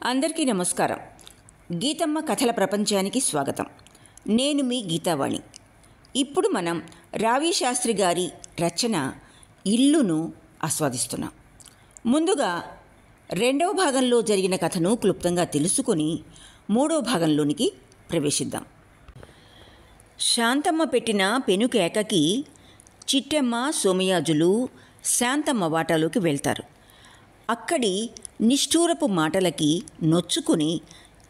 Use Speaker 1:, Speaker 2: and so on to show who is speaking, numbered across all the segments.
Speaker 1: అందరికీ నమస్కారం. గీతమ్మ కథల ప్రపంచానికి స్వాగతం. నేను మీ గీతావాణి. ఇప్పుడు మనం రావి శాస్త్రి గారి రచన ఇల్లును ఆస్వాదిస్తున్నాం. ముందుగా రెండవ భాగంలో జరిగిన కథను క్లుప్తంగా తెలుసుకొని మూడవ భాగంలోనికి ప్రవేశిద్దాం. శాంతమ్మ పెట్టిన పెనుకేకకి చిట్టెమ్మ, సోమయాజులు శాంతమ్మ వాటాలోకి వెళ్తారు. అక్కడి నిష్ఠూరపు మాటలకి నొచ్చుకుని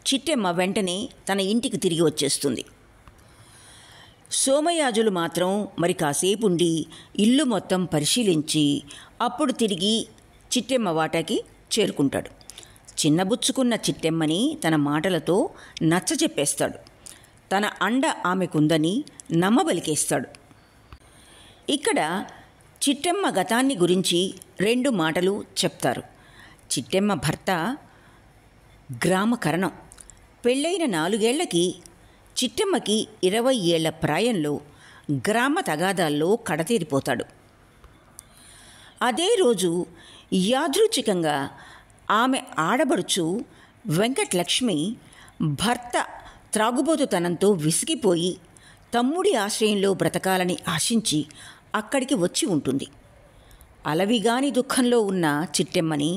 Speaker 1: చిట్టెమ్మ వెంటనే తన ఇంటికి తిరిగి వచ్చేస్తుంది. సోమయాజులు మాత్రం మరి కాసేపు ఉండి ఇల్లు మొత్తం పరిశీలించి అప్పుడు తిరిగి చిట్టెమ్మ వాటాకి చేరుకుంటాడు. చిన్నబుచ్చుకున్న చిట్టెమ్మని తన మాటలతో నచ్చజెప్పేస్తాడు. తన అండ ఆమెకుందని నమ్మబలికేస్తాడు. ఇక్కడ చిట్టెమ్మ గతాన్ని గురించి 2 మాటలు చెప్తారు. చిట్టెమ్మ భర్త గ్రామకరణం. పెళ్ళైన 4 ఏళ్లకి చిట్టెమ్మకి 20 ఏళ్ల ప్రాయంలో గ్రామ తగాదాల్లో కడతేరిపోతాడు. అదే రోజు యాదృచ్ఛికంగా ఆమె ఆడబడుచు వెంకటలక్ష్మి భర్త త్రాగుబోతుతనంతో విసిగిపోయి తమ్ముడి ఆశ్రయంలో బ్రతకాలని ఆశించి అక్కడికి వచ్చి ఉంటుంది. అలవిగాని దుఃఖంలో ఉన్న చిట్టెమ్మని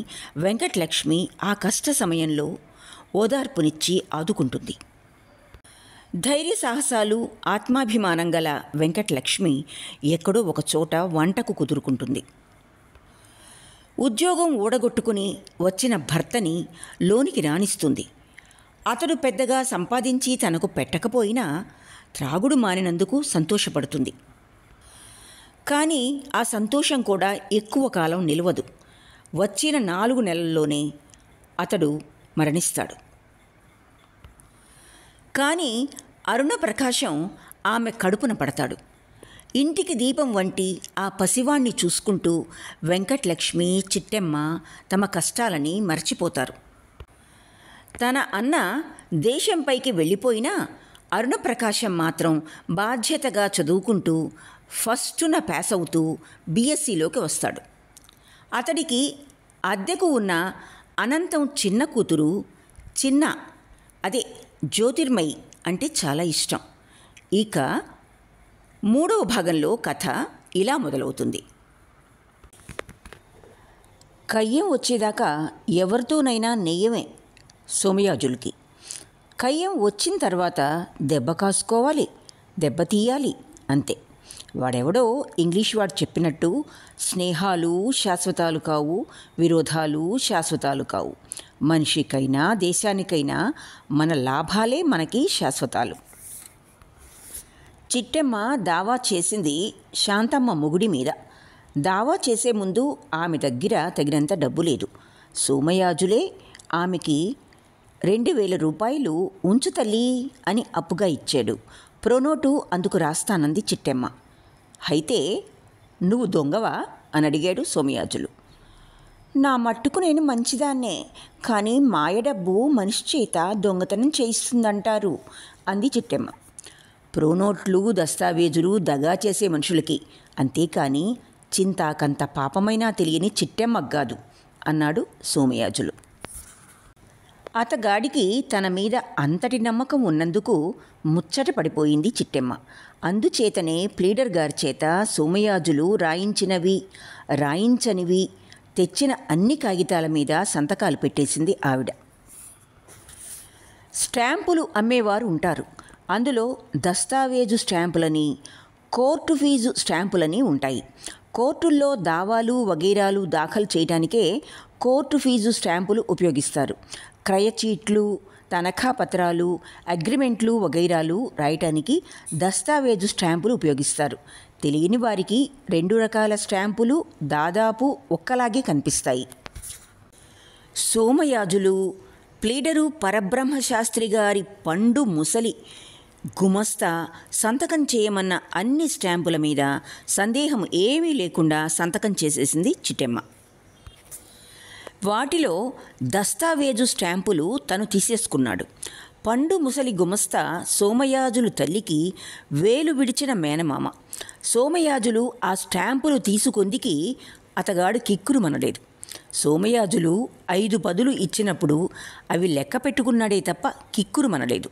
Speaker 1: వెంకటలక్ష్మి ఆ కష్ట సమయంలో ఓదార్పునిచ్చి ఆదుకుంటుంది. ధైర్య సాహసాలు, ఆత్మాభిమానం గల వెంకటలక్ష్మి ఎక్కడో ఒకచోట వంటకు కుదురుకుంటుంది. ఉద్యోగం ఊడగొట్టుకుని వచ్చిన భర్తని లోనికి రాణిస్తుంది. అతడు పెద్దగా సంపాదించి తనకు పెట్టకపోయినా త్రాగుడు మానినందుకు సంతోషపడుతుంది. కానీ ఆ సంతోషం కూడా ఎక్కువ కాలం నిలవదు. వచ్చిన 4 నెలల్లోనే అతడు మరణిస్తాడు. కానీ అరుణప్రకాశం ఆమె కడుపున పడతాడు. ఇంటికి దీపం వంటి ఆ పసివాణ్ణి చూసుకుంటూ వెంకటలక్ష్మి, చిట్టెమ్మ తమ కష్టాలని మర్చిపోతారు. తన అన్న దేశంపైకి వెళ్ళిపోయినా అరుణప్రకాశం మాత్రం బాధ్యతగా చదువుకుంటూ ఫస్టున పాస్ అవుతూ బీఎస్సీలోకి వస్తాడు. అతడికి అద్దెకు ఉన్న అనంతం చిన్న కూతురు జ్యోతిర్మయి అంటే చాలా ఇష్టం. ఇక 3వ భాగంలో కథ ఇలా మొదలవుతుంది. కయ్యం వచ్చేదాకా ఎవరితోనైనా నెయ్యమే సోమయాజులకి. కయ్యం వచ్చిన తర్వాత దెబ్బ కాసుకోవాలి, దెబ్బ తీయాలి, అంతే. వాడెవడో ఇంగ్లీష్ వాడు చెప్పినట్టు స్నేహాలు శాశ్వతాలు కావు, విరోధాలు శాశ్వతాలు కావు. మనిషికైనా దేశానికైనా మన లాభాలే మనకి శాశ్వతాలు. చిట్టెమ్మ దావా చేసింది శాంతమ్మ మొగుడి మీద. దావా చేసే ముందు ఆమె దగ్గర తగినంత డబ్బు లేదు. సోమయాజులే ఆమెకి 2000 రూపాయలు ఉంచు తల్లి అని అప్పుగా ఇచ్చాడు. ప్రోనోటు అందుకు రాస్తానంది చిట్టెమ్మ. అయితే నువ్వు దొంగవా అని అడిగాడు సోమయాజులు. నా మట్టుకు నేను మంచిదాన్నే, కానీ మాయ డబ్బు మనిషి చేత దొంగతనం చేయిస్తుందంటారు అంది చిట్టెమ్మ. ప్రోనోట్లు, దస్తావేజులు దగా చేసే మనుషులకి, అంతేకాని చింతాకంత పాపమైనా తెలియని చిట్టెమ్మగ్గాదు అన్నాడు సోమయాజులు. అతగాడికి తన మీద అంతటి నమ్మకం ఉన్నందుకు ముచ్చట పడిపోయింది చిట్టెమ్మ. అందుచేతనే ప్లీడర్ గారి చేత సోమయాజులు రాయించినవి రాయించనివి తెచ్చిన అన్ని కాగితాల మీద సంతకాలు పెట్టేసింది ఆవిడ. స్టాంపులు అమ్మేవారు ఉంటారు. అందులో దస్తావేజు స్టాంపులని, కోర్టు ఫీజు స్టాంపులని ఉంటాయి. కోర్టుల్లో దావాలు వగైరాలు దాఖలు చేయడానికే కోర్టు ఫీజు స్టాంపులు ఉపయోగిస్తారు. క్రయచీట్లు, తనఖా పత్రాలు, అగ్రిమెంట్లు వగైరాలు రాయటానికి దస్తావేజు స్టాంపులు ఉపయోగిస్తారు. తెలియని వారికి 2 రకాల స్టాంపులు దాదాపు ఒక్కలాగే కనిపిస్తాయి. సోమయాజులు ప్లీడరు పరబ్రహ్మశాస్త్రి గారి పండు ముసలి గుమస్తా సంతకం చేయమన్న అన్ని స్టాంపుల మీద సందేహం ఏమీ లేకుండా సంతకం చేసేసింది చిట్టెమ్మ. వాటిలో దస్తావేజు స్టాంపులు తను తీసేసుకున్నాడు. పండు ముసలి గుమస్తా సోమయాజులు తల్లికి వేలు విడిచిన మేనమామ. సోమయాజులు ఆ స్టాంపులు తీసుకొందికి అతగాడు కిక్కురు మనలేదు. సోమయాజులు 5 పదులు ఇచ్చినప్పుడు అవి లెక్క పెట్టుకున్నాడే తప్ప కిక్కురు మనలేదు.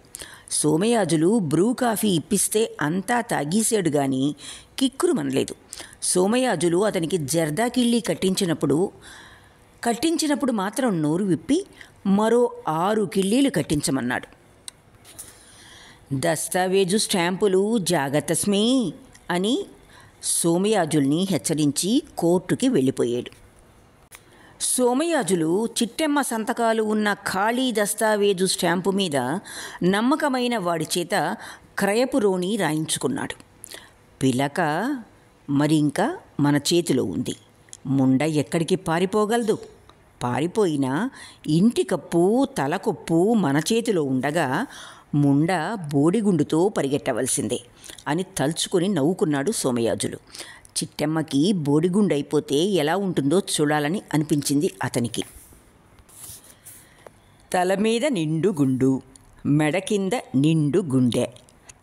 Speaker 1: సోమయాజులు బ్రూ కాఫీ ఇప్పిస్తే అంతా తాగేసాడు గాని కిక్కురు మనలేదు. సోమయాజులు అతనికి జర్దా కిళ్ళీ కట్టించినప్పుడు మాత్రం నోరు విప్పి మరో 6 కిళ్ళీలు కట్టించమన్నాడు. దస్తావేజు స్టాంపులు జాగ్రత్తస్మి అని సోమయాజుల్ని హెచ్చరించి కోర్టుకి వెళ్ళిపోయాడు. సోమయాజులు చిట్టెమ్మ సంతకాలు ఉన్న ఖాళీ దస్తావేజు స్టాంపు మీద నమ్మకమైన వాడి చేత క్రయపు రోణి రాయించుకున్నాడు. పిలక మరి ఇంకా మన చేతిలో ఉంది. ముండ ఎక్కడికి పారిపోగలదు. పారిపోయినా ఇంటి కప్పు తలకొప్పు మన చేతిలో ఉండగా ముండ బోడిగుండుతో పరిగెట్టవలసిందే అని తలుచుకొని నవ్వుకున్నాడు సోమయాజులు. చిట్టెమ్మకి బోడిగుండైపోతే ఎలా ఉంటుందో చూడాలని అనిపించింది అతనికి. తల మీద నిండు గుండు, మెడ కింద నిండు గుండె,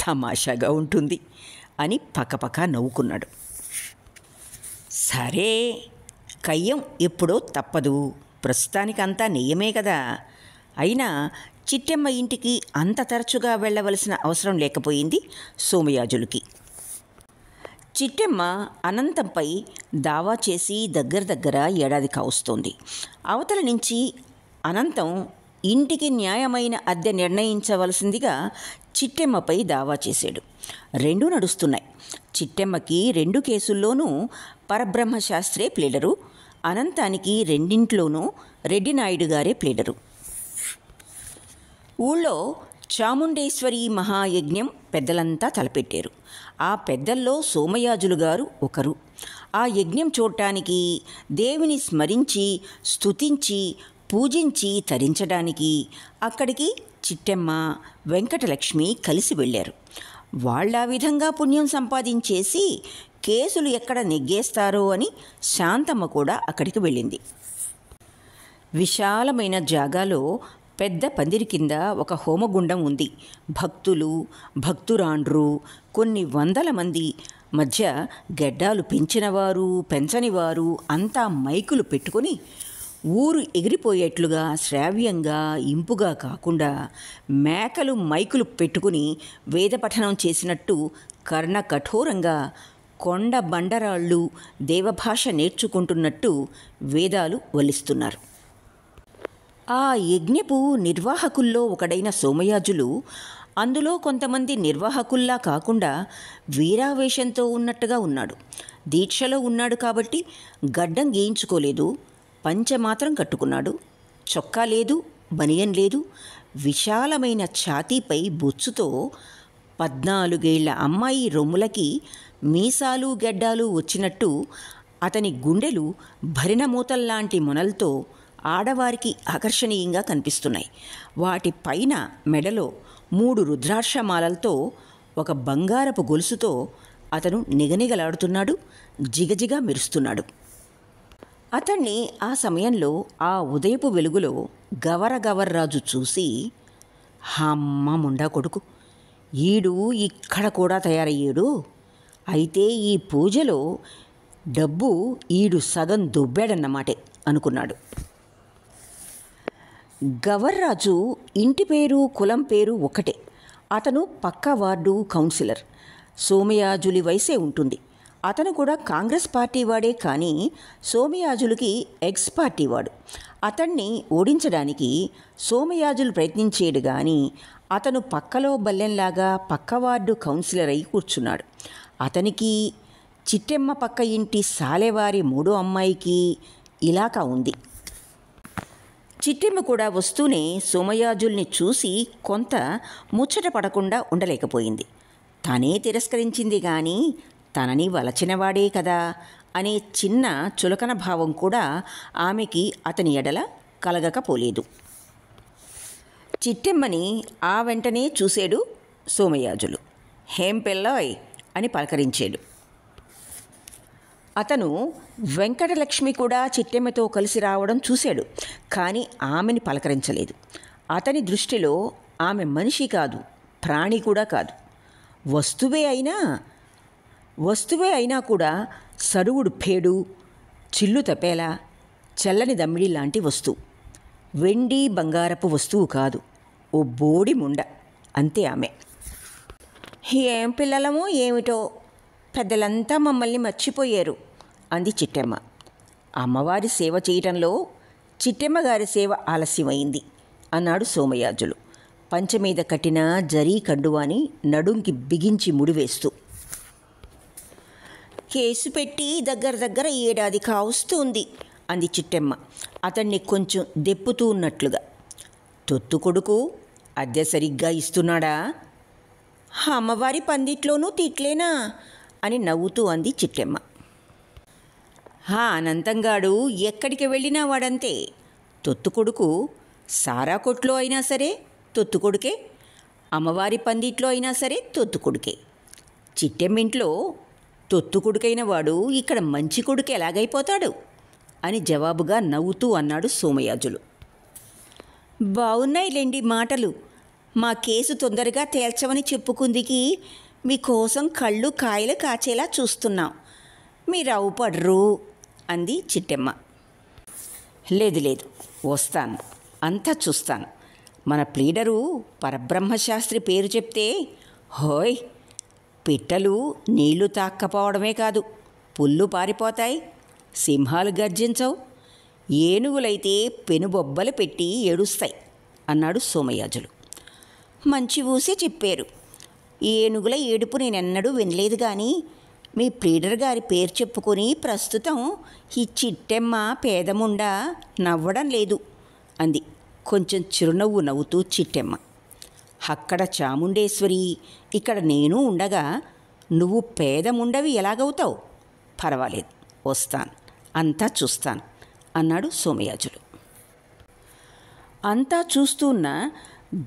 Speaker 1: తమాషాగా ఉంటుంది అని పక్కపక్క నవ్వుకున్నాడు. సరే, కయ్యం ఎప్పుడో తప్పదు, ప్రస్తుతానికంతా నెయ్యమే కదా. అయినా చిట్టెమ్మ ఇంటికి అంత తరచుగా వెళ్ళవలసిన అవసరం లేకపోయింది సోమయాజులకి. చిట్టెమ్మ అనంతంపై దావా చేసి దగ్గర ఏడాది కావస్తోంది. అవతల నుంచి అనంతం ఇంటికి న్యాయమైన అద్దె నిర్ణయించవలసిందిగా చిట్టెమ్మపై దావా చేశాడు. 2 నడుస్తున్నాయి. చిట్టెమ్మకి 2 కేసుల్లోనూ పరబ్రహ్మశాస్త్రే ప్లీడరు, అనంతానికి 2 రెడ్డినాయుడు గారే ప్లీడరు. ఊళ్ళో చాముండేశ్వరి మహాయజ్ఞం పెద్దలంతా తలపెట్టారు. ఆ పెద్దల్లో సోమయాజులు గారు ఒకరు. ఆ యజ్ఞం చూడటానికి, దేవిని స్మరించి స్తుతించి పూజించి తరించడానికి అక్కడికి చిట్టెమ్మ, వెంకటలక్ష్మి కలిసి వెళ్ళారు. వాళ్ళ విధంగా పుణ్యం సంపాదించేసి కేసులు ఎక్కడ నెగ్గేస్తారో అని శాంతమ్మ కూడా అక్కడికి వెళ్ళింది. విశాలమైన జాగాలో పెద్ద పందిరి కింద ఒక హోమగుండం ఉంది. భక్తులు, భక్తురాండ్రు, కొన్ని వందల మంది మధ్య గెడ్డాలు పెంచినవారు, పెంచనివారు అంతా మైకులు పెట్టుకొని ఊరు ఎగిరిపోయేట్లుగా శ్రావ్యంగా ఇంపుగా కాకుండా మేకలు మైకులు పెట్టుకుని వేదపఠనం చేసినట్టు కర్ణ కఠోరంగా కొండ బండరాళ్ళు దేవభాష నేర్చుకుంటున్నట్టు వేదాలు వల్లిస్తున్నారు. ఆ యజ్ఞపు నిర్వాహకుల్లో ఒకడైన సోమయాజులు అందులో కొంతమంది నిర్వాహకుల్లా కాకుండా వీరావేశంతో ఉన్నట్టుగా ఉన్నాడు. దీక్షలో ఉన్నాడు కాబట్టి గడ్డం గీయించుకోలేదు, పంచె మాత్రం కట్టుకున్నాడు. చొక్కా లేదు, బనియన్ లేదు. విశాలమైన ఛాతీపై బొచ్చుతో 14 ఏళ్ల అమ్మాయి రొమ్ములకి మీసాలు గెడ్డాలు వచ్చినట్టు అతని గుండెలు భరిన మూతల్లాంటి మొనలతో ఆడవారికి ఆకర్షణీయంగా కనిపిస్తున్నాయి. వాటి పైన మెడలో 3 రుద్రాక్షమాలలతో ఒక బంగారపు గొలుసుతో అతను నిగనిగలాడుతున్నాడు, జిగజిగా మెరుస్తున్నాడు. అతన్ని ఆ సమయంలో ఆ ఉదయపు వెలుగులో గవర్రాజు చూసి, అమ్మ ముండా కొడుకు, ఈడు ఇక్కడ కూడా తయారయ్యాడు. అయితే ఈ పూజలో డబ్బు ఈడు సగం దొబ్బాడన్నమాటే అనుకున్నాడు. గవర్రాజు ఇంటి పేరు కులం పేరు ఒకటే. అతను పక్క వార్డు కౌన్సిలర్. సోమయాజులి వయసే ఉంటుంది. అతను కూడా కాంగ్రెస్ పార్టీ వాడే, కానీ సోమయాజులకి ఎక్స్ పార్టీ వాడు. అతన్ని ఓడించడానికి సోమయాజులు ప్రయత్నించేడు కానీ అతను పక్కలో బల్లెంలాగా పక్క వార్డు కౌన్సిలర్ అయి కూర్చున్నాడు. అతనికి చిట్టెమ్మ పక్క ఇంటి సాలెవారి 3వ అమ్మాయికి ఇలాకా ఉంది. చిట్టెమ్మ కూడా వస్తూనే సోమయాజుల్ని చూసి కొంత ముచ్చట పడకుండా ఉండలేకపోయింది. తనే తిరస్కరించింది కానీ తనని వలచినవాడే కదా అనే చిన్న చులకన భావం కూడా ఆమెకి అతని ఎడల కలగకపోలేదు. చిట్టెమ్మని ఆ వెంటనే చూశాడు సోమయాజులు. హేం పెల్లాయ్ అని పలకరించాడు. అతను వెంకటలక్ష్మి కూడా చిట్టెమ్మతో కలిసి రావడం చూశాడు, కానీ ఆమెని పలకరించలేదు. అతని దృష్టిలో ఆమె మనిషి కాదు, ప్రాణి కూడా కాదు. వస్తువే అయినా కూడా సడువుడు పేడు, చిల్లు తపేలా, చల్లని దమ్మిడి లాంటి వస్తువు. వెండి బంగారపు వస్తువు కాదు, ఓ బోడి ముండ. అంతే ఆమె. ఏం పిల్లలమో ఏమిటో, పెద్దలంతా మమ్మల్ని మర్చిపోయారు అంది చిట్టెమ్మ. అమ్మవారి సేవ చేయటంలో చిట్టెమ్మ గారి సేవ ఆలస్యమైంది అన్నాడు సోమయాజులు పంచమీద కట్టిన జరీ కండువాని నడుంకి బిగించి ముడివేస్తూ. కేసు పెట్టి దగ్గర 7 ఏడాది కావస్తుంది అంది చిట్టెమ్మ అతన్ని కొంచెం దెప్పుతూ ఉన్నట్లుగా. తొత్తు కొడుకు అద్దె సరిగ్గా ఇస్తున్నాడా? అమ్మవారి పందిట్లోనూ తిట్లేనా అని నవ్వుతూ అంది చిట్టెమ్మ. అనంతంగాడు ఎక్కడికి వెళ్ళినా వాడంతే. తొత్తు కొడుకు సారా కొట్లో అయినా సరే తొత్తు కొడుకే, అమ్మవారి పందిట్లో అయినా సరే తొత్తు కొడుకే. చిట్టెమ్మింట్లో తొత్తు కొడుకైన వాడు ఇక్కడ మంచి కొడుకు ఎలాగైపోతాడు అని జవాబుగా నవ్వుతూ అన్నాడు సోమయాజులు. బాగున్నాయిలేండి మాటలు. మా కేసు తొందరగా తేల్చమని చెప్పుకుందికి మీకోసం కళ్ళు కాయలు కాచేలా చూస్తున్నాం. మీరు అవుపడ్రు అంది చిట్టెమ్మ. లేదు, వస్తాను, అంతా చూస్తాను. మన ప్లీడరు పరబ్రహ్మశాస్త్రి పేరు చెప్తే హోయ్, పిట్టలు నీళ్లు తాక్కపోవడమే కాదు, పుల్లు పారిపోతాయి, సింహాలు గర్జించవు, ఏనుగులైతే పెనుబొబ్బలు పెట్టి ఏడుస్తాయి అన్నాడు సోమయాజులు. మంచి ఊసే చెప్పారు. ఏనుగుల ఏడుపు నేనెన్నడూ వినలేదు, కానీ మీ ప్లీడర్ గారి పేరు చెప్పుకొని ప్రస్తుతం ఈ చిట్టెమ్మ పేదముండా నవ్వడం లేదు అంది కొంచెం చిరునవ్వు నవ్వుతూ చిట్టెమ్మ. అక్కడ చాముండేశ్వరి, ఇక్కడ నేను ఉండగా నువ్వు పేదముండవి ఎలాగవుతావు? పర్వాలేదు, వస్తాను, అంతా చూస్తాను అన్నాడు సోమయాజులు. అంతా చూస్తున్న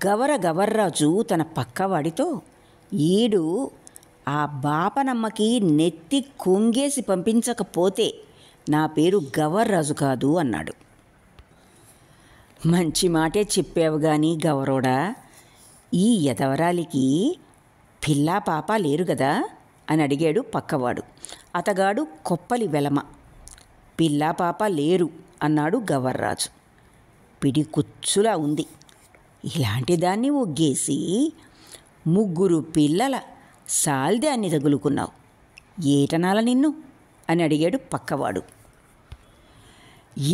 Speaker 1: గవర్రాజు తన పక్కవాడితో, ఈడు ఆ బాపనమ్మకి నెత్తి కొంగేసి పంపించకపోతే నా పేరు గవర్రాజు కాదు అన్నాడు. మంచి మాటే చెప్పావు కానీ గవరోడా, ఈ ఎదవరాలికి పిల్లా పాప లేరు కదా అని అడిగాడు పక్కవాడు. అతగాడు కొప్పలి వెలమ. పిల్లా పాప లేరు అన్నాడు గవర్రాజు. పిడికుచ్చులా ఉంది. ఇలాంటి దాన్ని ఒగ్గేసి 3 పిల్లల సాల్దాన్ని తగులుకున్నావు, ఏటనాల నిన్ను అని అడిగాడు పక్కవాడు.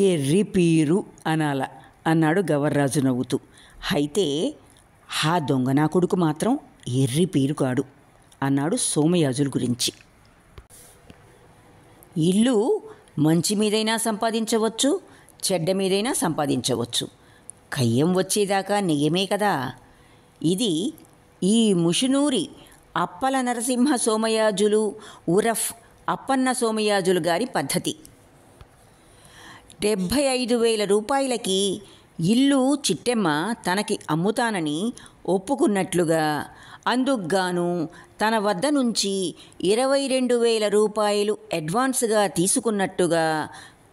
Speaker 1: ఎర్రి పీరు అనాల అన్నాడు గవర్రాజు నవ్వుతూ. అయితే ఆ దొంగ నా కొడుకు మాత్రం ఎర్రి పీరు కాడు అన్నాడు సోమయాజుల గురించి. ఇల్లు మంచి మీదైనా సంపాదించవచ్చు, చెడ్డ మీదైనా సంపాదించవచ్చు, కయ్యం వచ్చేదాకా నెయ్యమే కదా. ఇది ఈ ముషునూరి అప్పల నరసింహ సోమయాజులు ఉరఫ్ అప్పన్న సోమయాజులు గారి పద్ధతి. 75,000 రూపాయలకి ఇల్లు చిట్టెమ్మ తనకి అమ్ముతానని ఒప్పుకున్నట్లుగా, అందుకుగాను తన వద్ద నుంచి 22,000 రూపాయలు అడ్వాన్స్గా తీసుకున్నట్టుగా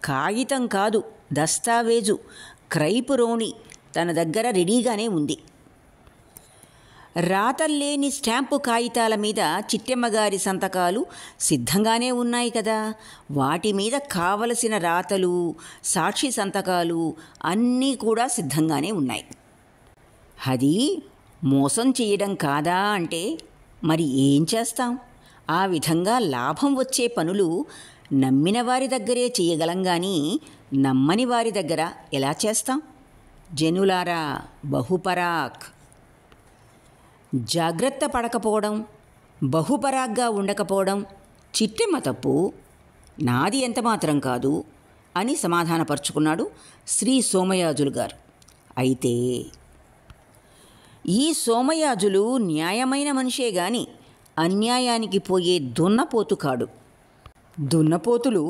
Speaker 1: కాగితం కాదు, దస్తావేజు, క్రైపురోని తన దగ్గర రెడీగానే ఉంది. రాతల్లేని స్టాంపు కాగితాల మీద చిట్టెమ్మగారి సంతకాలు సిద్ధంగానే ఉన్నాయి కదా. వాటి మీద కావలసిన రాతలు, సాక్షి సంతకాలు అన్నీ కూడా సిద్ధంగానే ఉన్నాయి. అది మోసం చేయడం కాదా అంటే మరి ఏం చేస్తాం? ఆ విధంగా లాభం వచ్చే పనులు నమ్మిన వారి దగ్గరే చేయగలం కానీ నమ్మని వారి దగ్గర ఎలా చేస్తాం? జనులారా, బహుపరాక్. జాగ్రత్త పడకపోవడం, బహుపరాగ్గా ఉండకపోవడం చిట్టెమ్మ తప్పు, నాది ఎంతమాత్రం కాదు అని సమాధానపరుచుకున్నాడు శ్రీ సోమయాజులు గారు. అయితే ఈ సోమయాజులు న్యాయమైన మనిషే గాని అన్యాయానికి పోయే దున్నపోతు కాడు. దున్నపోతులు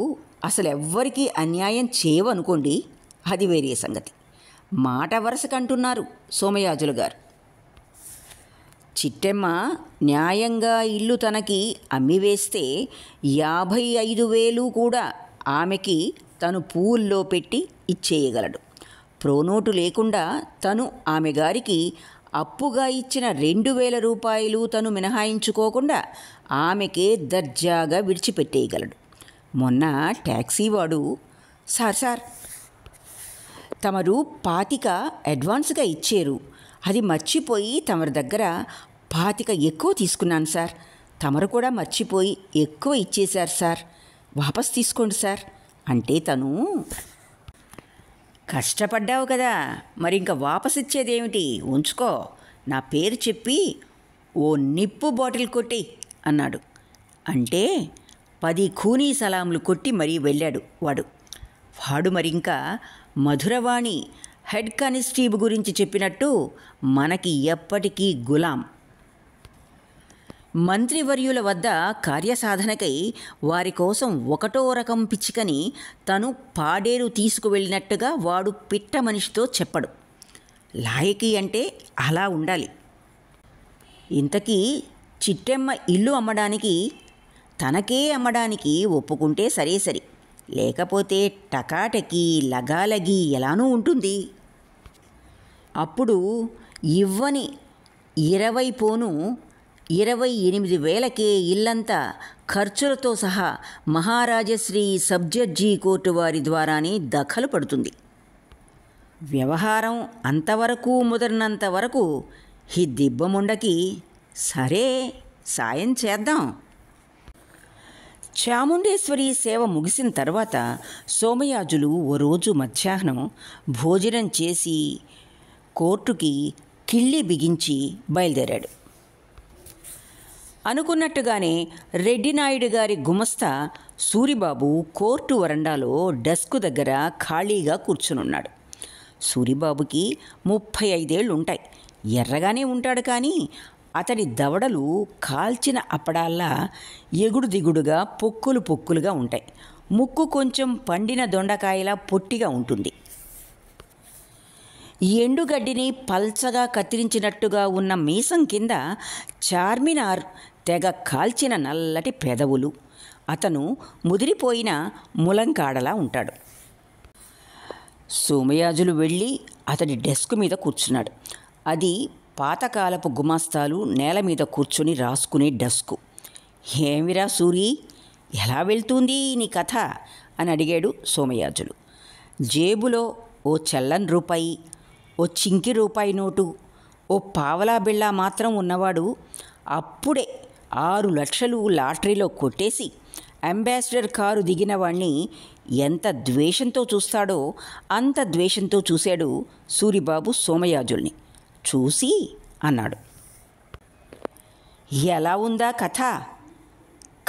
Speaker 1: అసలెవ్వరికీ అన్యాయం చేయవనుకోండి, అది వేరే సంగతి. మాట వరుసకంటున్నారు సోమయాజులు గారు. చిట్టెమ్మ న్యాయంగా ఇల్లు తనకి అమ్మివేస్తే 55,000 కూడా ఆమెకి తను పూల్లో పెట్టి ఇచ్చేయగలడు. ప్రోనోటు లేకుండా తను ఆమె గారికి అప్పుగా ఇచ్చిన 2,000 రూపాయలు తను మినహాయించుకోకుండా ఆమెకే దర్జాగా విడిచిపెట్టేయగలడు. మొన్న ట్యాక్సీ వాడు, సార్ తమరు 25 అడ్వాన్స్గా ఇచ్చారు. అది మర్చిపోయి తమరి దగ్గర 25 ఎక్కువ తీసుకున్నాను సార్. తమరు కూడా మర్చిపోయి ఎక్కువ ఇచ్చేశారు సార్. వాపస్ తీసుకోండి సార్ అంటే తను, కష్టపడ్డావు కదా, మరి ఇంకా వాపస్ ఇచ్చేదేమిటి, ఉంచుకో, నా పేరు చెప్పి ఓ నిప్పు బాటిల్ కొట్టి అన్నాడు. అంటే 10 ఖూనీ సలాంలు కొట్టి మరీ వెళ్ళాడు వాడు మరింకా మధురవాణి హెడ్ కానిస్టేబుల్ గురించి చెప్పినట్టు మనకి ఎప్పటికీ గులాం. మంత్రివర్యుల వద్ద కార్యసాధనకై వారి కోసం ఒకటో రకం పిచ్చికని తను పాడేరు తీసుకువెళ్ళినట్టుగా వాడు పిట్ట మనిషితో చెప్పడు. లాయకి అంటే అలా ఉండాలి. ఇంతకీ చిట్టెమ్మ ఇల్లు అమ్మడానికి, తనకే అమ్మడానికి ఒప్పుకుంటే సరే, లేకపోతే టకాటకి లగాలగి ఎలానూ ఉంటుంది. అప్పుడు ఇవ్వని 20 పోను 28,000కే ఇల్లంతా ఖర్చులతో సహా మహారాజశ్రీ సబ్జడ్జి కోర్టు వారి ద్వారానే దఖలు పడుతుంది. వ్యవహారం అంతవరకు ముదరినంత వరకు ఈ దిబ్బముండకి సరే సాయం చేద్దాం. చాముండేశ్వరి సేవ ముగిసిన తర్వాత సోమయాజులు ఓ రోజు మధ్యాహ్నం భోజనం చేసి కోర్టుకి కిళ్ళి బిగించి బయలుదేరాడు. అనుకున్నట్టుగానే రెడ్డినాయుడు గారి గుమస్తా సూరిబాబు కోర్టు వరండాలో డెస్క్ దగ్గర ఖాళీగా కూర్చునున్నాడు. సూరిబాబుకి 35 ఏళ్ళు ఉంటాయి. ఎర్రగానే ఉంటాడు, కానీ అతడి దవడలు కాల్చిన అప్పడాల్లా ఎగుడు దిగుడుగా పొక్కులుగా ఉంటాయి. ముక్కు కొంచెం పండిన దొండకాయలా పొట్టిగా ఉంటుంది. ఎండుగడ్డిని పల్చగా కత్తిరించినట్టుగా ఉన్న మీసం కింద చార్మినార్ తెగ కాల్చిన నల్లటి పెదవులు. అతను ముదిరిపోయిన ములంకాడలా ఉంటాడు. సోమయాజులు వెళ్ళి అతడి డెస్క్ మీద కూర్చున్నాడు. అది పాతకాలపు గుమాస్తాలు నేల మీద కూర్చుని రాసుకునే డెస్కు. ఏమిరా సూరి, ఎలా వెళ్తుంది నీ కథ అని అడిగాడు సోమయాజులు. జేబులో ఓ చెల్లని రూపాయి, ఓ చింకి రూపాయి నోటు, ఓ పావలా బిళ్ళ మాత్రం ఉన్నవాడు అప్పుడే 6 లక్షలు లాటరీలో కొట్టేసి అంబాసిడర్ కారు దిగిన వాణ్ణి ఎంత ద్వేషంతో చూస్తాడో అంత ద్వేషంతో చూశాడు సూరిబాబు సోమయాజుల్ని. చూసి అన్నాడు, ఎలా ఉందా కథ?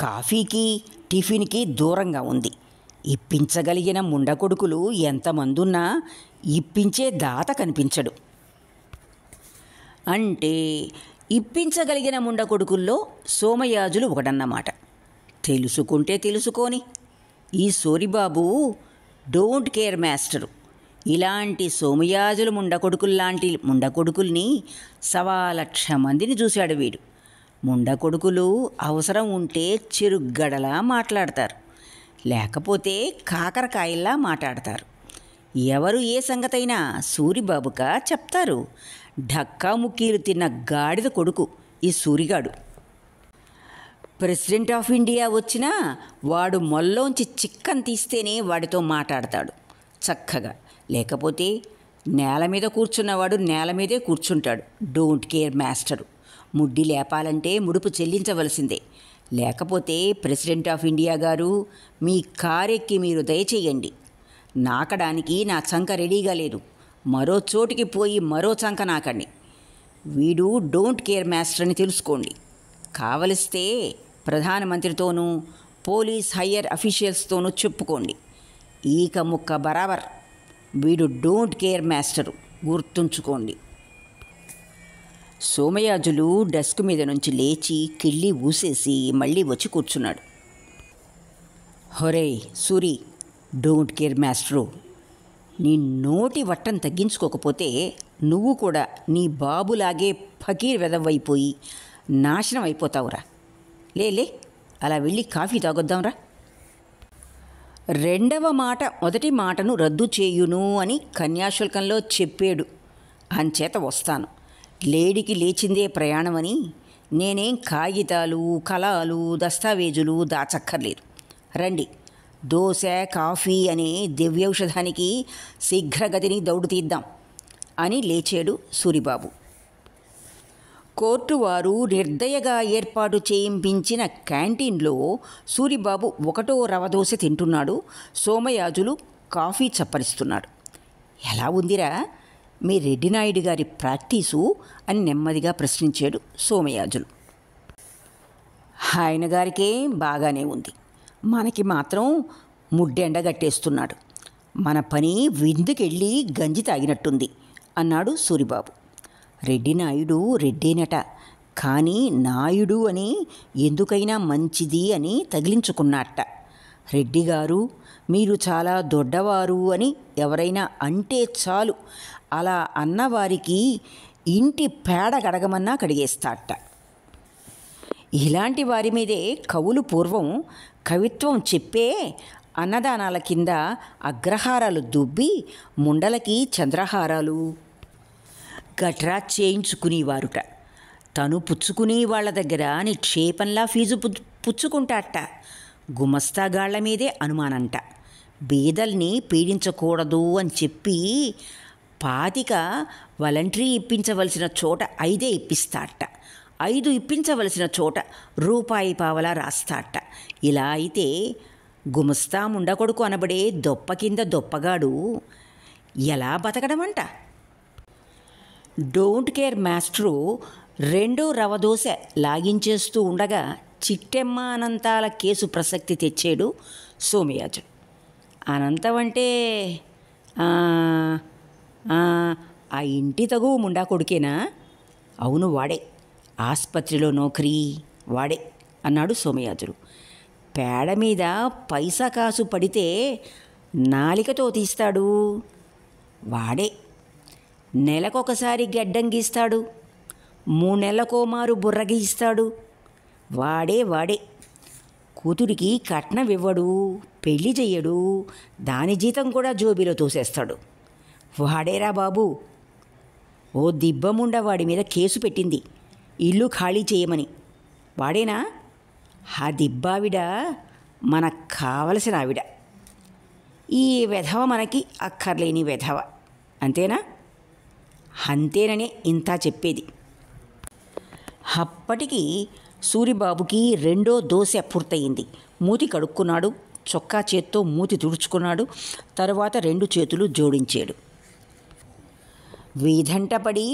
Speaker 1: కాఫీకి టిఫిన్కి దూరంగా ఉంది. ఇప్పించగలిగిన ముండకొడుకులు ఎంతమందున్నా ఇప్పించే దాత కనిపించడు. అంటే ఇప్పించగలిగిన ముండకొడుకుల్లో సోమయాజులు ఒకడన్నమాట. తెలుసుకుంటే తెలుసుకోని, ఈ సూరిబాబు డోంట్ కేర్ మాస్టరు. ఇలాంటి సోమయాజులు ముండకొడుకుల్లాంటి ముండకొడుకుల్ని 1,00,000 మందిని చూశాడు వీడు. ముండకొడుకులు అవసరం ఉంటే చెరుగ్గడలా మాట్లాడతారు, లేకపోతే కాకరకాయల్లా మాట్లాడతారు. ఎవరు ఏ సంగతైనా సూరిబాబుగా చెప్తారు. ఢక్కా ముక్కీలు తిన్న గాడిద కొడుకు ఈ సూరిగాడు. ప్రెసిడెంట్ ఆఫ్ ఇండియా వచ్చినా వాడు మొల్లోంచి చిక్కన్ తీస్తేనే వాడితో మాట్లాడతాడు చక్కగా. లేకపోతే నేల మీద కూర్చున్నవాడు నేల మీదే కూర్చుంటాడు. Don't care master. ముడ్డి లేపాలంటే ముడుపు చెల్లించవలసిందే. లేకపోతే ప్రెసిడెంట్ ఆఫ్ ఇండియా గారు, మీ కారెక్కి మీరు దయచేయండి. నాకడానికి నా చంక రెడీగా లేదు. మరో చోటికి పోయి మరో చంక నాకండి. వీడు డోంట్ కేర్ మాస్టర్ అని తెలుసుకోండి. కావలిస్తే ప్రధానమంత్రితోనూ పోలీస్ హయ్యర్ అఫీషియల్స్తోనూ చెప్పుకోండి. ఈక ముక్క బరాబర్. వీడు డోంట్ కేర్ మాస్టరు, గుర్తుంచుకోండి. సోమయాజులు డెస్క్ మీద నుంచి లేచి కిళ్ళి ఊసేసి మళ్ళీ వచ్చి కూర్చున్నాడు. హొరే సూరి, డోంట్ కేర్ మాస్టరు, నీ నోటి వట్టం తగ్గించుకోకపోతే నువ్వు కూడా నీ బాబులాగే ఫకీర్ వెదవైపోయి నాశనం అయిపోతావురా. లే అలా వెళ్ళి కాఫీ తాగొద్దాంరా. రెండవ మాట మొదటి మాటను రద్దు చేయును అని కన్యాశుల్కంలో చెప్పాడు. అంచేత వస్తాను. లేడికి లేచిందే ప్రయాణమని నేనేం కాగితాలు కలాలు దస్తావేజులు దాచక్కర్లేదు. రండి, దోశ కాఫీ అనే దివ్యౌషధానికి శీఘ్రగతిని దౌడు తీద్దాం అని లేచాడు సూరిబాబు. కోర్టు వారు నిర్దయగా ఏర్పాటు చేయించిన క్యాంటీన్లో సూరిబాబు ఒకటో రవ దోశ తింటున్నాడు. సోమయాజులు కాఫీ చప్పరిస్తున్నాడు. ఎలా ఉందిరా మీ రెడ్డినాయుడు గారి ప్రాక్టీసు అని నెమ్మదిగా ప్రశ్నించాడు సోమయాజులు. ఆయన గారికే బాగానే ఉంది, మనకి మాత్రం ముడ్డెండ గట్టేస్తున్నాడు. మన పని విందుకెళ్ళి గంజి తాగినట్టుంది అన్నాడు సూరిబాబు. రెడ్డినాయుడు రెడ్డేనట, కానీ నాయుడు అని ఎందుకైనా మంచిది అని తగిలించుకున్నట్ట. రెడ్డిగారు మీరు చాలా దొడ్డవారు అని ఎవరైనా అంటే చాలు, అలా అన్నవారికి ఇంటి పేడ కడగమన్నా కడిగేస్తాట. ఇలాంటి వారి మీదే కవులు పూర్వం కవిత్వం చెప్పే అన్నదానాల కింద అగ్రహారాలు దుబ్బి ముండలకి చంద్రహారాలు గట్రా చేయించుకునేవారుట. తను పుచ్చుకునే వాళ్ళ దగ్గర నిక్షేపంలా ఫీజు పుచ్చుకుంటాట. గుమస్తాగాళ్ల మీదే అనుమానంట. బీదల్ని పీడించకూడదు అని చెప్పి 25 వాలంటరీ ఇప్పించవలసిన చోట 5 ఇప్పిస్తాట. 5 ఇప్పించవలసిన చోట రూపాయి పావలా రాస్తాట. ఇలా అయితే గుమస్తా ముండకొడుకు అనబడే దొప్ప కింద దొప్పగాడు ఎలా బతకడమంట? డోంట్ కేర్ మాస్టరు రెండో రవదోశ లాగించేస్తూ ఉండగా చిట్టెమ్మ అనంతాల కేసు ప్రసక్తి తెచ్చాడు సోమయాజులు. అనంతం అంటే ఆ ఇంటి తగువ ముండా కొడుకేనా? అవును వాడే, ఆసుపత్రిలో నౌకరీ వాడే అన్నాడు సోమయాజులు. పేడ మీద పైసా కాసు పడితే నాలికతో తీస్తాడు వాడే. నెలకొకసారి గెడ్డం గీస్తాడు, 3 నెలలకో మారు బుర్ర గీస్తాడు వాడే. కూతురికి కట్నం ఇవ్వడు, పెళ్లి చెయ్యడు, దాని జీతం కూడా జోబీలో తోసేస్తాడు వాడేరా బాబు. ఓ దిబ్బముండ వాడి మీద కేసు పెట్టింది ఇల్లు ఖాళీ చేయమని. వాడేనా? ఆ దిబ్బావిడ మనకు కావలసిన ఆవిడ. ఈ వెధవ మనకి అక్కర్లేని వెధవ, అంతేనా? అంతేననే ఇంత చెప్పేది. అప్పటికి సూరిబాబుకి రెండో దోశ పూర్తయింది. మూతి కడుక్కున్నాడు, చొక్కా చేత్తో మూతి తుడుచుకున్నాడు. తరువాత 2 చేతులు జోడించాడు. వీధంటపడి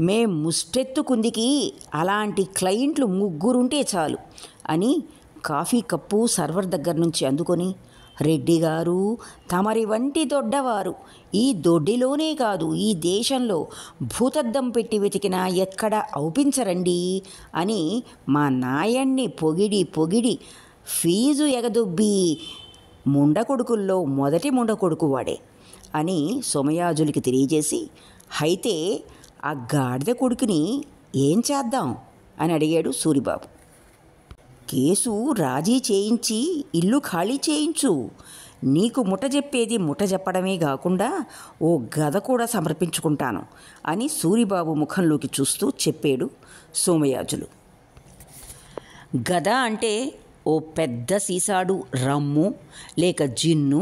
Speaker 1: మేం ముష్టెత్తుకుందికి అలాంటి క్లయింట్లు 3 చాలు అని కాఫీ కప్పు సర్వర్ దగ్గర నుంచి అందుకొని, రెడ్డిగారు తమరి వంటి దొడ్డవారు ఈ దొడ్డిలోనే కాదు ఈ దేశంలో భూతద్దం పెట్టి వెతికినా ఎక్కడ ఔపించరండి అని మా నాయన్ని పొగిడి ఫీజు ఎగదొబ్బి ముండకొడుకుల్లో మొదటి ముండకొడుకు వాడే అని సోమయాజులకి తెలియజేసి, అయితే ఆ గాడిద కొడుకుని ఏం చేద్దాం అని అడిగాడు సూరిబాబు. కేసు రాజీ చేయించి ఇల్లు ఖాళీ చేయించు. నీకు ముఠ చెప్పేది ముఠ చెప్పడమే కాకుండా ఓ గద కూడా సమర్పించుకుంటాను అని సూరిబాబు ముఖంలోకి చూస్తూ చెప్పాడు సోమయాజులు. గద అంటే ఓ పెద్ద సీసాడు రమ్ము, లేక జిన్ను,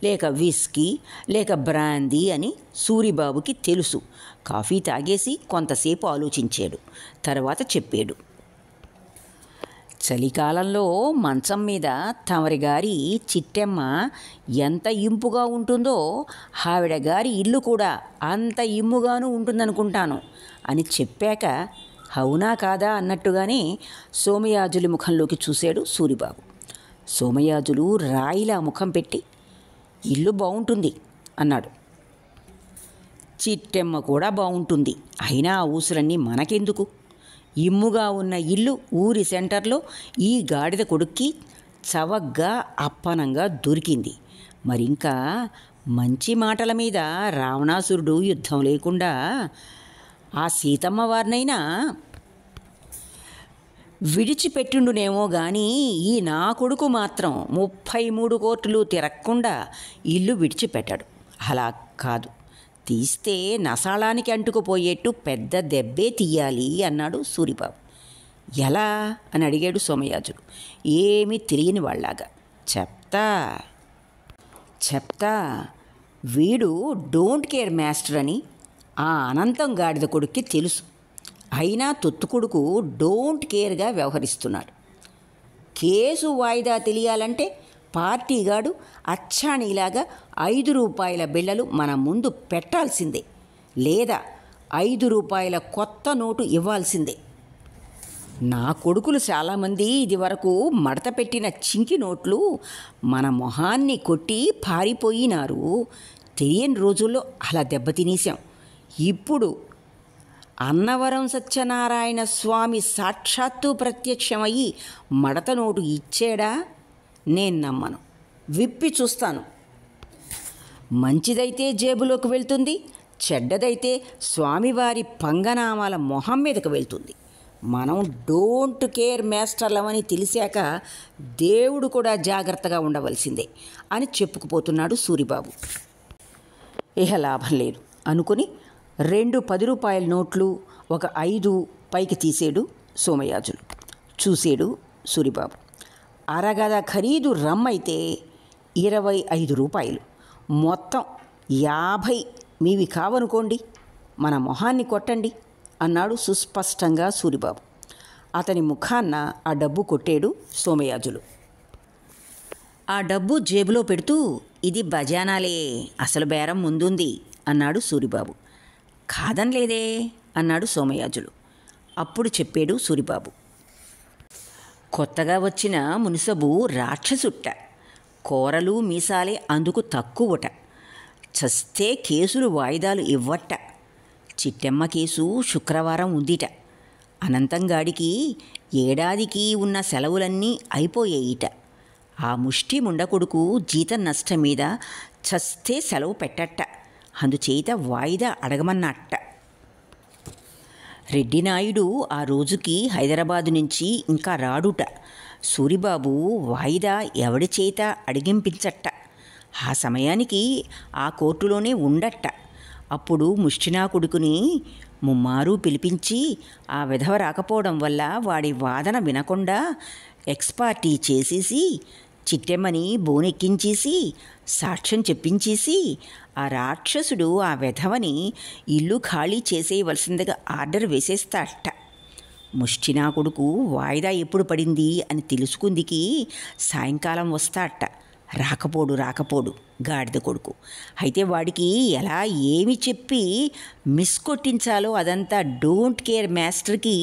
Speaker 1: లేక విస్కీ, లేక బ్రాందీ అని సూరిబాబుకి తెలుసు. కాఫీ తాగేసి కొంతసేపు ఆలోచించాడు. తర్వాత చెప్పాడు. చలికాలంలో మంచం మీద తమరి గారి చిట్టెమ్మ ఎంత ఇంపుగా ఉంటుందో ఆవిడ గారి ఇల్లు కూడా అంత ఇమ్ముగాను ఉంటుందనుకుంటాను అని చెప్పాక అవునా కాదా అన్నట్టుగానే సోమయాజులి ముఖంలోకి చూశాడు సూరిబాబు. సోమయాజులు రాయిలా ముఖం పెట్టి ఇల్లు బాగుంటుంది అన్నాడు. చిట్టెమ్మ కూడా బాగుంటుంది, అయినా ఆ ఊసులన్నీ మనకెందుకు? ఇమ్ముగా ఉన్న ఇల్లు ఊరి సెంటర్లో ఈ గాడిద కొడుక్కి చవగ్గా అప్పనంగా దొరికింది. మరింకా మంచి మాటల మీద రావణాసురుడు యుద్ధం లేకుండా ఆ సీతమ్మ వారినైనా విడిచిపెట్టుండునేమో కానీ ఈ నా కొడుకు మాత్రం 33 కోర్టులు తిరగకుండా ఇల్లు విడిచిపెట్టాడు. అలా కాదు, తీస్తే నసాళానికి అంటుకుపోయేట్టు పెద్ద దెబ్బే తీయాలి అన్నాడు సూరిబాబు. ఎలా అని అడిగాడు సోమయాజులు ఏమీ తెలియని వాళ్ళలాగా. చెప్తా చెప్తా, వీడు డోంట్ కేర్ మాస్టర్ అని ఆ అనంతం గాడిద కొడుక్కి తెలుసు. అయినా తొత్తు కొడుకు డోంట్ కేర్గా వ్యవహరిస్తున్నాడు. కేసు వాయిదా తెలియాలంటే పార్టీగాడు అచ్చాణీలాగా 5 రూపాయల బిళ్ళలు మన ముందు పెట్టాల్సిందే, లేదా 5 రూపాయల కొత్త నోటు ఇవ్వాల్సిందే. నా కొడుకులు చాలామంది ఇది వరకు మడత పెట్టిన చింకి నోట్లు మన మొహాన్ని కొట్టి పారిపోయినారు. తెలియని రోజుల్లో అలా దెబ్బతినేశాం. ఇప్పుడు అన్నవరం సత్యనారాయణ స్వామి సాక్షాత్తు ప్రత్యక్షమయ్యి మడత నోటు ఇచ్చాడా? నేను నమ్మను. విప్పి చూస్తాను. మంచిదైతే జేబులోకి వెళ్తుంది, చెడ్డదైతే స్వామివారి పంగనామాల మొహం మీదకు వెళ్తుంది. మనం డోంట్ కేర్ మాస్టర్లమని తెలిసాక దేవుడు కూడా జాగ్రత్తగా ఉండవలసిందే అని చెప్పుకుపోతున్నాడు సూరిబాబు. ఇహ లాభం లేదు అనుకుని 2 10 రూపాయల నోట్లు, ఒక 5 పైకి తీసాడు సోమయాజులు. చూసాడు సూరిబాబు. అరగద ఖరీదు రమ్మైతే 25 రూపాయలు, మొత్తం 50 మీవి కావనుకోండి, మన మొహాన్ని కొట్టండి అన్నాడు సుస్పష్టంగా సూరిబాబు. అతని ముఖాన్న ఆ డబ్బు కొట్టాడు సోమయాజులు. ఆ డబ్బు జేబులో పెడుతూ, ఇది బజానాలే, అసలు బేరం ముందుంది అన్నాడు సూరిబాబు. కాదనలేదే అన్నాడు సోమయాజులు. అప్పుడు చెప్పాడు సూరిబాబు, కొత్తగా వచ్చిన మునుసబు రాక్షసుట్ట, కూరలు మీసాలే అందుకు తక్కువట, చస్తే కేసులు వాయిదాలు ఇవ్వట్ట. చిట్టెమ్మ కేసు శుక్రవారం ఉందిట. అనంతంగాడికి ఏడాదికి ఉన్న సెలవులన్నీ అయిపోయేయిట. ఆ ముష్టి ముండకొడుకు జీతం నష్టం మీద చస్తే సెలవు పెట్టట్ట, అందుచేత వాయిదా అడగమన్నట్ట. రెడ్డినాయుడు ఆ రోజుకి హైదరాబాదు నుంచి ఇంకా రాడుట. సూరిబాబు వాయిదా ఎవడి చేత అడిగింపించట్ట. ఆ సమయానికి ఆ కోర్టులోనే ఉండట్ట. అప్పుడు ముష్టినా కొడుకుని ముమ్మారు పిలిపించి ఆ విధవ రాకపోవడం వల్ల వాడి వాదన వినకుండా ఎక్స్పార్టీ చేసేసి చిట్టెమ్మని బోనెక్కించేసి సాక్ష్యం చెప్పించేసి ఆ రాక్షసుడు ఆ విధవని ఇల్లు ఖాళీ చేసేయవలసిందిగా ఆర్డర్ వేసేస్తాడట. ముష్టినా కొడుకు వాయిదా ఎప్పుడు పడింది అని తెలుసుకుందికి సాయంకాలం వస్తాడట. రాకపోడు గాడిద కొడుకు. అయితే వాడికి ఎలా ఏమి చెప్పి మిస్ కొట్టించాలో అదంతా డోంట్ కేర్ మాస్టర్కి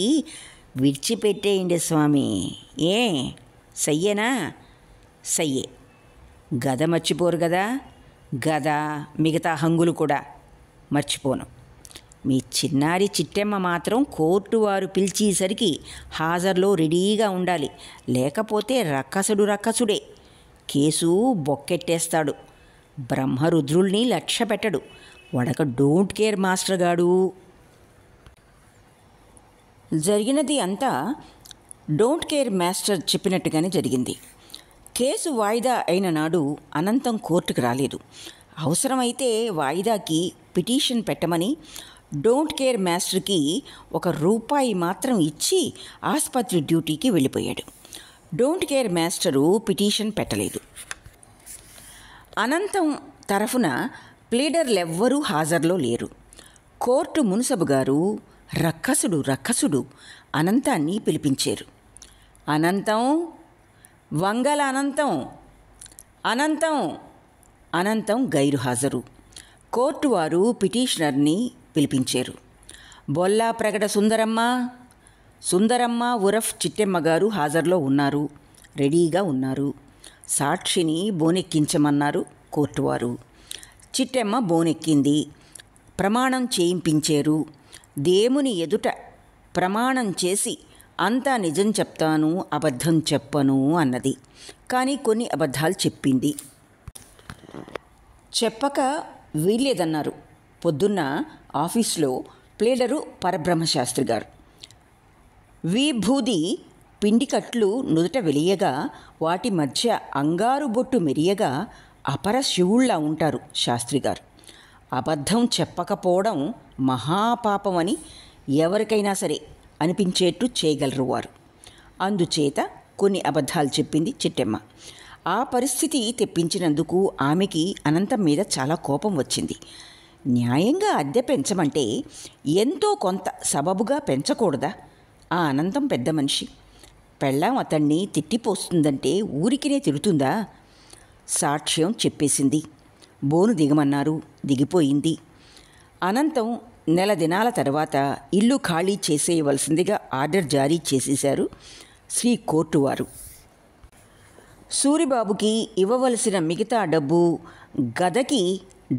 Speaker 1: విడిచిపెట్టేయండి స్వామి. ఏ సయ్యేనా? సయ్యే. గద మర్చిపోరు కదా? గద, మిగతా హంగులు కూడా మర్చిపోను. మీ చిన్నారి చిట్టెమ్మ మాత్రం కోర్టు వారు పిలిచేసరికి హాజరులో రెడీగా ఉండాలి. లేకపోతే రక్కసుడే. కేసు బొక్కెట్టేస్తాడు. బ్రహ్మరుద్రుల్ని లక్ష్య పెట్టడు. వడక డోంట్ కేర్ మాస్టర్ గాడు. జరిగినది అంతా డోంట్ కేర్ మాస్టర్ చెప్పినట్టుగానే జరిగింది. కేసు వాయిదా అయిన నాడు అనంతం కోర్టుకు రాలేదు. అవసరమైతే వాయిదాకి పిటిషన్ పెట్టమని డోంట్ కేర్ మాస్టర్కి ₹1 మాత్రం ఇచ్చి ఆసుపత్రి డ్యూటీకి వెళ్ళిపోయాడు. డోంట్ కేర్ మాస్టరు పిటిషన్ పెట్టలేదు. అనంతం తరఫున ప్లీడర్లెవ్వరూ హాజరులో లేరు. కోర్టు మున్సబు గారు రక్కసుడు అనంతాన్ని పిలిపించారు. అనంతం, వంగల అనంతం గైరు హాజరు. కోర్టు వారు పిటిషనర్ని పిలిపించారు. బొల్లా ప్రగడ సుందరమ్మ ఉరఫ్ చిట్టెమ్మ గారు హాజరులో ఉన్నారు, రెడీగా ఉన్నారు. సాక్షిని బోనెక్కించమన్నారు కోర్టువారు. చిట్టెమ్మ బోనెక్కింది. ప్రమాణం చేయింపించారు. దేవుని ఎదుట ప్రమాణం చేసి అంతా నిజం చెప్తాను, అబద్ధం చెప్పను అన్నది. కానీ కొన్ని అబద్ధాలు చెప్పింది. చెప్పక వీల్లేదన్నారు. పొద్దున్న ఆఫీస్లో ప్లేడరు పరబ్రహ్మశాస్త్రి గారు విభూది పిండికట్లు నుదుట వెలియగా వాటి మధ్య అంగారు బొట్టు మెరియగా అపర శివుళ్ళ ఉంటారు శాస్త్రి గారు. అబద్ధం చెప్పకపోవడం మహాపాపమని ఎవరికైనా సరే అనిపించేట్టు చేయగలరు వారు. అందుచేత కొన్ని అబద్ధాలు చెప్పింది చిట్టెమ్మ. ఆ పరిస్థితి తెప్పించినందుకు ఆమెకి అనంతం మీద చాలా కోపం వచ్చింది. న్యాయంగా అద్దె పెంచమంటే ఎంతో కొంత సబబుగా పెంచకూడదా? ఆ అనంతం పెద్ద మనిషి. పెళ్ళాం అతన్ని తిట్టిపోస్తుందంటే ఊరికినే తిడుతుందా? సాక్ష్యం చెప్పేసింది. బోను దిగమన్నారు, దిగిపోయింది. అనంతం నెల దినాల తర్వాత ఇల్లు ఖాళీ చేసేయవలసిందిగా ఆర్డర్ జారీ చేసేశారు శ్రీ కోర్టు వారు. సూరిబాబుకి ఇవ్వవలసిన మిగతా డబ్బు, గదకి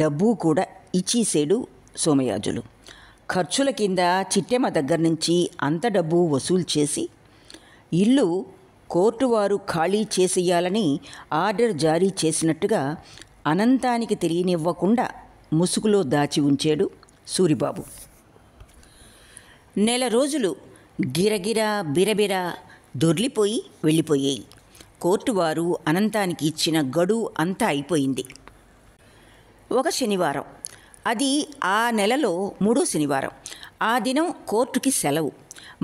Speaker 1: డబ్బు కూడా ఇచ్చేసాడు సోమయాజులు. ఖర్చుల కింద చిట్టెమ్మ దగ్గర నుంచి అంత డబ్బు వసూలు చేసి ఇల్లు కోర్టు వారు ఖాళీ చేసేయాలని ఆర్డర్ జారీ చేసినట్టుగా అనంతానికి తెలియనివ్వకుండా ముసుగులో దాచి ఉంచాడు సూరిబాబు. నెల రోజులు గిరగిర బిరబిర దొర్లిపోయి వెళ్ళిపోయాయి. కోర్టు వారు అనంతానికి ఇచ్చిన గడువు అంతా అయిపోయింది. ఒక శనివారం, అది ఆ నెలలో 3వ శనివారం. ఆ దినం కోర్టుకి సెలవు.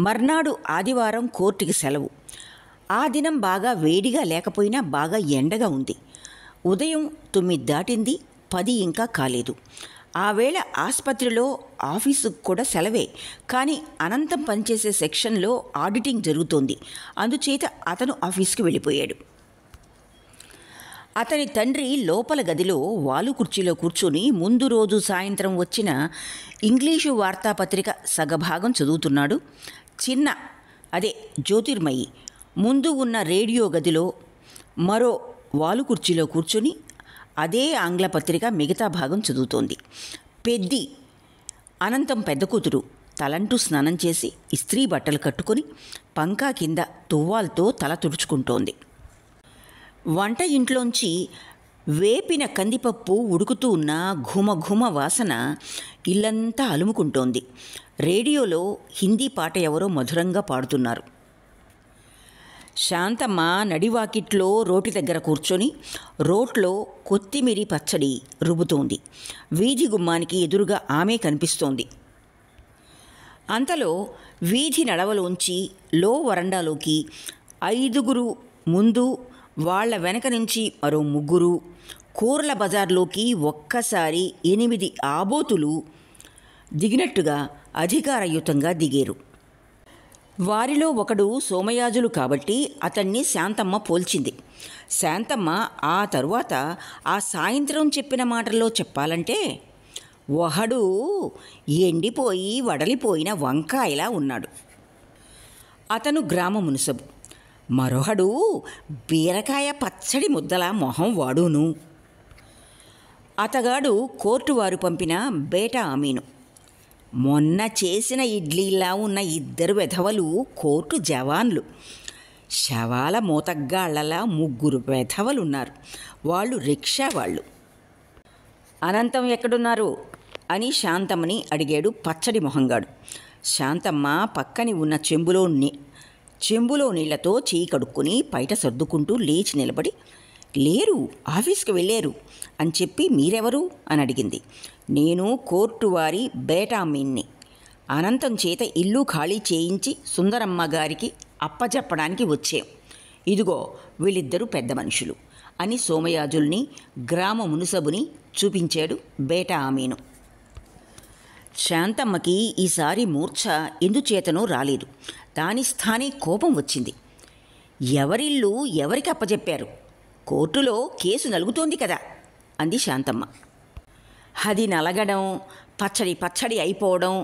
Speaker 1: మర్నాడు ఆదివారం కోర్టుకి సెలవు. ఆ దినం బాగా వేడిగా లేకపోయినా బాగా ఎండగా ఉంది. ఉదయం 9 దాటింది, 10 ఇంకా కాలేదు. ఆ వేళ ఆసుపత్రిలో ఆఫీసుకు కూడా సెలవే. కానీ అనంతం పనిచేసే సెక్షన్లో ఆడిటింగ్ జరుగుతోంది. అందుచేత అతను ఆఫీస్కి వెళ్ళిపోయాడు. అతని తండ్రి లోపల గదిలో వాలు కుర్చీలో కూర్చొని ముందు రోజు సాయంత్రం వచ్చిన ఇంగ్లీషు వార్తాపత్రిక సగభాగం చదువుతున్నాడు. చిన్న జ్యోతిర్మయి ముందు ఉన్న రేడియో గదిలో మరో వాలు కుర్చీలో కూర్చొని అదే ఆంగ్ల పత్రిక మిగతా భాగం చదువుతోంది. పెద్ది, అనంతం పెద్ద కూతురు, తలంటూ స్నానం చేసి ఇస్త్రీ బట్టలు కట్టుకొని పంకా కింద తువ్వాల్తో తల తుడుచుకుంటోంది. వంట ఇంట్లోంచి వేపిన కందిపప్పు ఉడుకుతూ ఉన్న ఘుమఘుమ వాసన ఇల్లంతా అలుముకుంటోంది. రేడియోలో హిందీ పాట ఎవరో మధురంగా పాడుతున్నారు. శాంతమ్మ నడివాకిట్లో రోటి దగ్గర కూర్చొని రోట్లో కొత్తిమీరి పచ్చడి రుబ్బుతోంది. వీధి గుమ్మానికి ఎదురుగా ఆమె కనిపిస్తోంది. అంతలో వీధి నడవలోంచి లో వరండాలోకి 5 ముందు, వాళ్ల వెనక నుంచి మరో 3, కూరల బజార్లోకి ఒక్కసారి 8 ఆబోతులు దిగినట్టుగా అధికారయుతంగా దిగేరు. వారిలో ఒకడు సోమయాజులు కాబట్టి అతన్ని శాంతమ్మ పోల్చింది. శాంతమ్మ ఆ తరువాత ఆ సాయంత్రం చెప్పిన మాటల్లో చెప్పాలంటే, ఒకడు ఎండిపోయి వడలిపోయిన వంకాయలా ఉన్నాడు, అతను గ్రామ మునసబు. మరొకడు బీరకాయ పచ్చడి ముద్దల మొహం వాడును, అతగాడు కోర్టు వారు పంపిన బేటా అమీను. మొన్న చేసిన ఇడ్లీలా ఉన్న 2 వెధవలు కోర్టు జవాన్లు. శవాల మోతగ్గాళ్లలా 3 వెధవలున్నారు. వాళ్ళు రిక్షా వాళ్ళు. అనంతం ఎక్కడున్నారు అని శాంతమ్మని అడిగాడు పచ్చడి మొహంగాడు. శాంతమ్మ పక్కని ఉన్న చెంబులో నీళ్లతో చేయి కడుక్కొని బయట సర్దుకుంటూ లేచి నిలబడి, లేరు, ఆఫీస్కి వెళ్ళారు అని చెప్పి మీరెవరు అని అడిగింది. నేను కోర్టు వారి బేటామీన్ని. అనంతం చేత ఇల్లు ఖాళీ చేయించి సుందరమ్మ గారికి అప్పచెప్పడానికి వచ్చాం. ఇదిగో వీళ్ళిద్దరూ పెద్ద మనుషులు అని సోమయాజుల్ని, గ్రామ మునుసబుని చూపించాడు బేటా అమీను. శాంతమ్మకి ఈసారి మూర్ఛ ఎందుచేతనో రాలేదు. దాని స్థానే కోపం వచ్చింది. ఎవరిల్లు ఎవరికి అప్పచెప్పారు? కోర్టులో కేసు నలుగుతోంది కదా అంది శాంతమ్మ. అది నలగడం, పచ్చడి అయిపోవడం,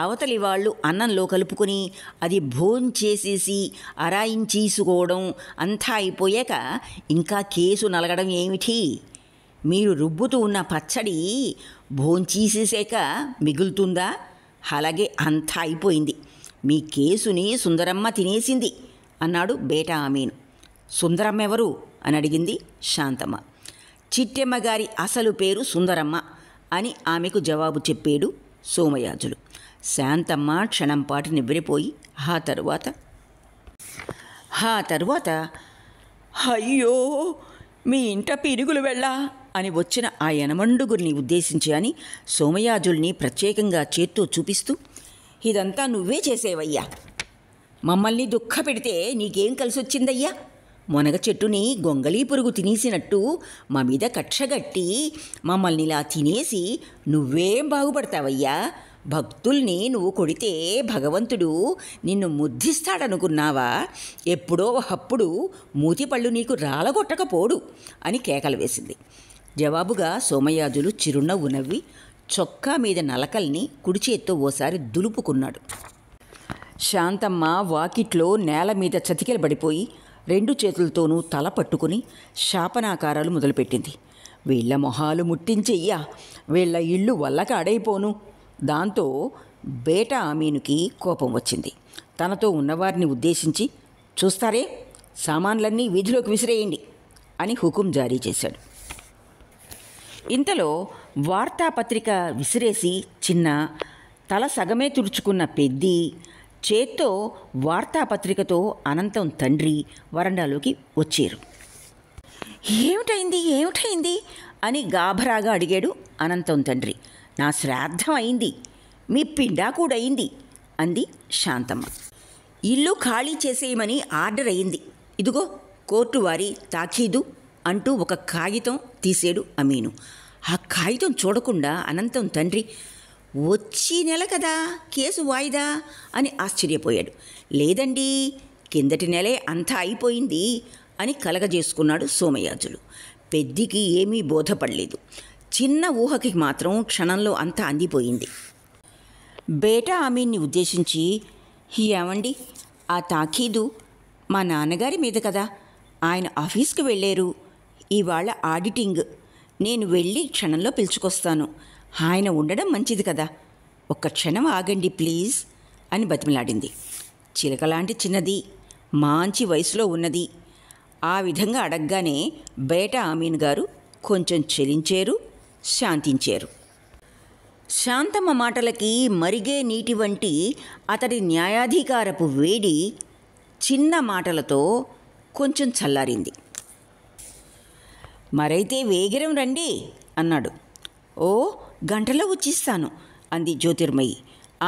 Speaker 1: అవతలి వాళ్ళు అన్నంలో కలుపుకొని అది భోంచేసేసి అరాయించీసుకోవడం అంతా అయిపోయాక ఇంకా కేసు నలగడం ఏమిటి? మీరు రుబ్బుతూ ఉన్న పచ్చడి భోంచేసేసాక మిగులుతుందా? అలాగే అంతా అయిపోయింది. మీ కేసుని సుందరమ్మ తినేసింది అన్నాడు బేటా అమీను. సుందరమ్మ ఎవరు అని అడిగింది శాంతమ్మ. చిట్టెమ్మ గారి అసలు పేరు సుందరమ్మ అని ఆమెకు జవాబు చెప్పాడు సోమయాజులు. శాంతమ్మ క్షణంపాటి నివ్వెరపోయి ఆ తరువాత అయ్యో మీ ఇంట పిరుగులు వెళ్ళా అని వచ్చిన ఆ యనమండుగురిని ఉద్దేశించి అని సోమయాజుల్ని ప్రత్యేకంగా చేత్తో చూపిస్తూ, ఇదంతా నువ్వే చేసేవయ్యా. మమ్మల్ని దుఃఖ పెడితే నీకేం కలిసొచ్చిందయ్యా? మునగ చెట్టుని గొంగళీ పురుగు తినేసినట్టు మా మీద కక్షగట్టి మమ్మల్ని ఇలా తినేసి నువ్వేం బాగుపడతావయ్యా? భక్తుల్ని నువ్వు కొడితే భగవంతుడు నిన్ను ముద్దిస్తాడనుకున్నావా? ఎప్పుడో అప్పుడు మూతిపళ్ళు నీకు రాలగొట్టకపోడు అని కేకలు వేసింది. జవాబుగా సోమయాజులు చిరునవ్వు నవ్వి చొక్కా మీద నలకల్ని కుడి చేత్తో ఓసారి దులుపుకున్నాడు. శాంతమ్మ వాకిట్లో నేల మీద చతికిల పడిపోయి 2 చేతులతోనూ తల పట్టుకుని శాపనాకారాలు మొదలుపెట్టింది. వీళ్ల మొహాలు ముట్టించెయ్యా, వీళ్ల ఇళ్ళు వల్లకాడైపోను. దాంతో బేట ఆమీనుకి కోపం వచ్చింది. తనతో ఉన్నవారిని ఉద్దేశించి, చూస్తారే, సామాన్లన్నీ వీధిలోకి విసిరేయండి అని హుకుం జారీ చేశాడు. ఇంతలో వార్తాపత్రిక విసిరేసి చిన్న, తల సగమే తుడుచుకున్న పెద్ది, చేత్తో వార్తాపత్రికతో అనంతం తండ్రి వరండాలోకి వచ్చారు. ఏమిటైంది అని గాభరాగా అడిగాడు అనంతం తండ్రి. నా శ్రాద్ధం అయింది, మీ పిండా కూడా అయింది అంది శాంతమ్మ. ఇల్లు ఖాళీ చేసేయమని ఆర్డర్ అయింది, ఇదిగో కోర్టు వారి తాకీదు అంటూ ఒక కాగితం తీసాడు అమీను. ఆ కాగితం చూడకుండా అనంతం తండ్రి, వచ్చి నెల కదా కేసు వాయిదా అని ఆశ్చర్యపోయాడు. లేదండి, కిందటి నెలే అంతా అయిపోయింది అని కలగజేసుకున్నాడు సోమయాజులు. పెద్దికి ఏమీ బోధపడలేదు. చిన్న ఊహకి మాత్రం క్షణంలో అంతా అందిపోయింది. బేటా ఆమీన్ని ఉద్దేశించి, ఏమండి, ఆ తాకీదు మా నాన్నగారి మీద కదా, ఆయన ఆఫీస్కి వెళ్ళారు, ఇవాళ ఆడిటింగ్, నేను వెళ్ళి క్షణంలో పిలుచుకొస్తాను, ఆయన ఉండడం మంచిది కదా, ఒక్క క్షణం ఆగండి ప్లీజ్ అని బతిమలాడింది. చిలకలాంటి చిన్నది, మంచి వయసులో ఉన్నది. ఆ విధంగా అడగగానే బేటా ఆమీన్ గారు కొంచెం చెలించారు, శాంతించారు. శాంతమ్మ మాటలకి మరిగే నీటి వంటి అతడి న్యాయాధికారపు వేడి చిన్న మాటలతో కొంచెం చల్లారింది. మరైతే వేగిరం రండి అన్నాడు. ఓ గంటలో వచ్చిస్తాను అంది జ్యోతిర్మయి.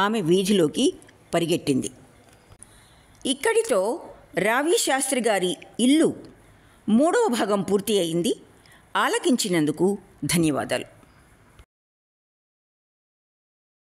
Speaker 1: ఆమె వీధిలోకి పరిగెట్టింది. ఇక్కడితో రావి శాస్త్రి గారి ఇల్లు 3వ భాగం పూర్తి అయింది. ఆలకించినందుకు ధన్యవాదాలు.